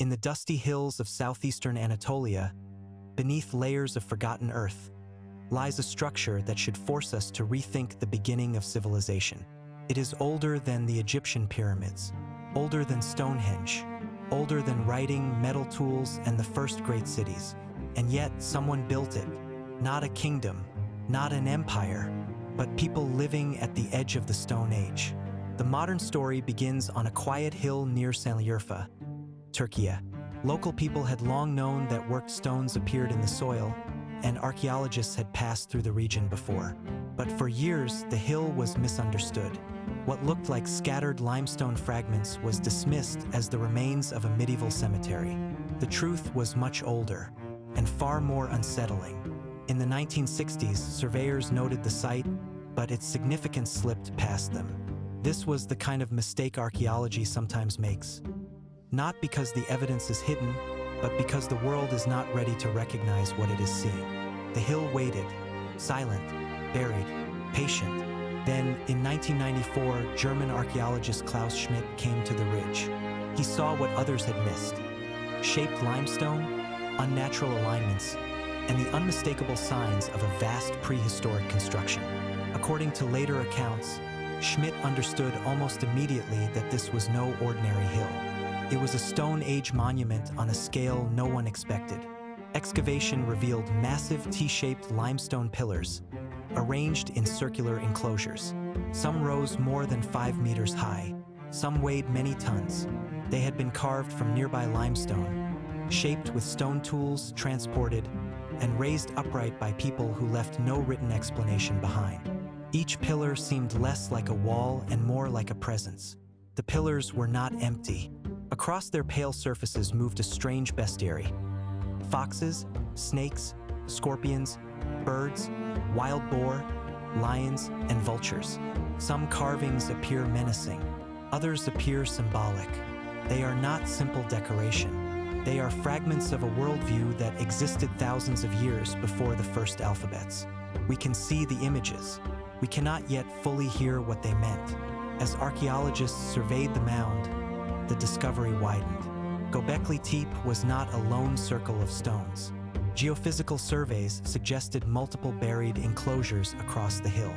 In the dusty hills of southeastern Anatolia, beneath layers of forgotten earth, lies a structure that should force us to rethink the beginning of civilization. It is older than the Egyptian pyramids, older than Stonehenge, older than writing, metal tools, and the first great cities. And yet, someone built it. Not a kingdom, not an empire, but people living at the edge of the Stone Age. The modern story begins on a quiet hill near Sanliurfa, Turkey. Local people had long known that worked stones appeared in the soil, and archaeologists had passed through the region before. But for years, the hill was misunderstood. What looked like scattered limestone fragments was dismissed as the remains of a medieval cemetery. The truth was much older, and far more unsettling. In the 1960s, surveyors noted the site, but its significance slipped past them. This was the kind of mistake archaeology sometimes makes. Not because the evidence is hidden, but because the world is not ready to recognize what it is seeing. The hill waited, silent, buried, patient. Then, in 1994, German archaeologist Klaus Schmidt came to the ridge. He saw what others had missed: shaped limestone, unnatural alignments, and the unmistakable signs of a vast prehistoric construction. According to later accounts, Schmidt understood almost immediately that this was no ordinary hill. It was a Stone Age monument on a scale no one expected. Excavation revealed massive T-shaped limestone pillars, arranged in circular enclosures. Some rose more than 5 meters high. Some weighed many tons. They had been carved from nearby limestone, shaped with stone tools, transported, and raised upright by people who left no written explanation behind. Each pillar seemed less like a wall and more like a presence. The pillars were not empty. Across their pale surfaces moved a strange bestiary: foxes, snakes, scorpions, birds, wild boar, lions, and vultures. Some carvings appear menacing, others appear symbolic. They are not simple decoration. They are fragments of a worldview that existed thousands of years before the first alphabets. We can see the images. We cannot yet fully hear what they meant. As archaeologists surveyed the mound, the discovery widened. Göbekli Tepe was not a lone circle of stones. Geophysical surveys suggested multiple buried enclosures across the hill.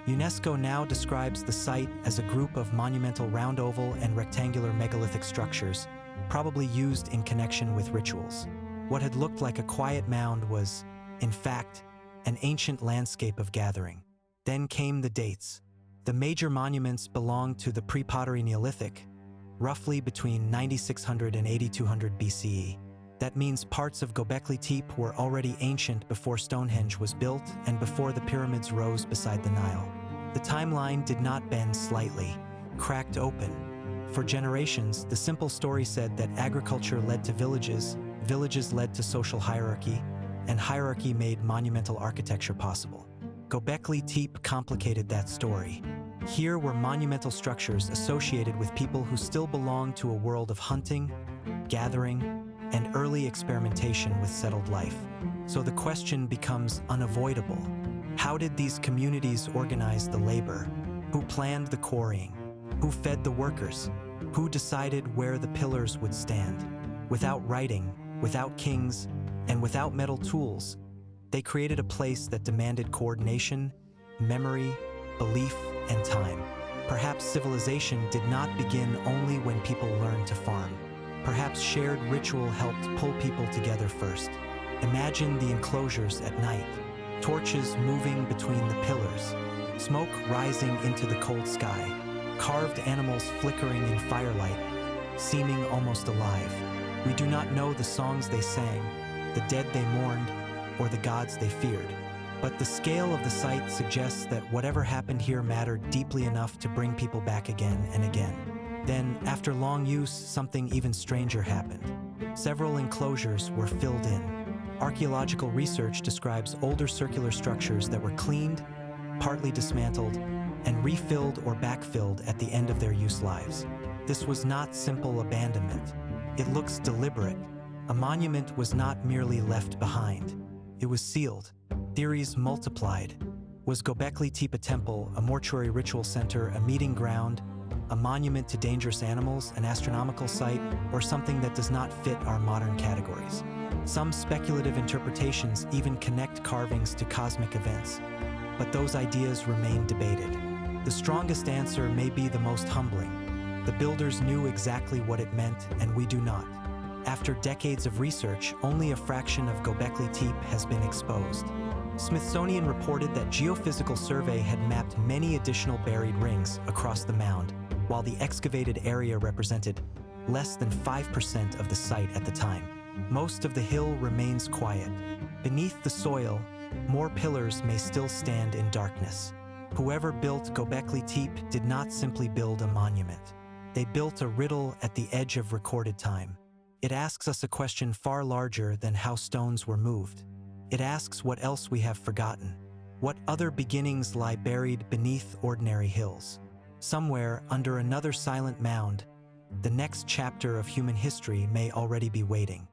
UNESCO now describes the site as a group of monumental round-oval and rectangular megalithic structures, probably used in connection with rituals. What had looked like a quiet mound was, in fact, an ancient landscape of gathering. Then came the dates. The major monuments belonged to the pre-pottery Neolithic, roughly between 9600 and 8200 BCE. That means parts of Göbekli Tepe were already ancient before Stonehenge was built and before the pyramids rose beside the Nile. The timeline did not bend slightly, cracked open. For generations, the simple story said that agriculture led to villages, villages led to social hierarchy, and hierarchy made monumental architecture possible. Göbekli Tepe complicated that story. Here were monumental structures associated with people who still belonged to a world of hunting, gathering, and early experimentation with settled life. So the question becomes unavoidable. How did these communities organize the labor? Who planned the quarrying? Who fed the workers? Who decided where the pillars would stand? Without writing, without kings, and without metal tools, they created a place that demanded coordination, memory, belief, and time. Perhaps civilization did not begin only when people learned to farm. Perhaps shared ritual helped pull people together first. Imagine the enclosures at night, torches moving between the pillars, smoke rising into the cold sky, carved animals flickering in firelight, seeming almost alive. We do not know the songs they sang, the dead they mourned, or the gods they feared. But the scale of the site suggests that whatever happened here mattered deeply enough to bring people back again and again. Then, after long use, something even stranger happened. Several enclosures were filled in. Archaeological research describes older circular structures that were cleaned, partly dismantled, and refilled or backfilled at the end of their use lives. This was not simple abandonment. It looks deliberate. A monument was not merely left behind. It was sealed. Theories multiplied. Was Göbekli Tepe temple a mortuary ritual center, a meeting ground, a monument to dangerous animals, an astronomical site, or something that does not fit our modern categories. Some speculative interpretations even connect carvings to cosmic events, but those ideas remain debated. The strongest answer may be the most humbling. The builders knew exactly what it meant, and we do not. After decades of research, only a fraction of Göbekli Tepe has been exposed. Smithsonian reported that Geophysical Survey had mapped many additional buried rings across the mound, while the excavated area represented less than 5% of the site at the time. Most of the hill remains quiet. Beneath the soil, more pillars may still stand in darkness. Whoever built Göbekli Tepe did not simply build a monument. They built a riddle at the edge of recorded time. It asks us a question far larger than how stones were moved. It asks what else we have forgotten. What other beginnings lie buried beneath ordinary hills? Somewhere under another silent mound, the next chapter of human history may already be waiting.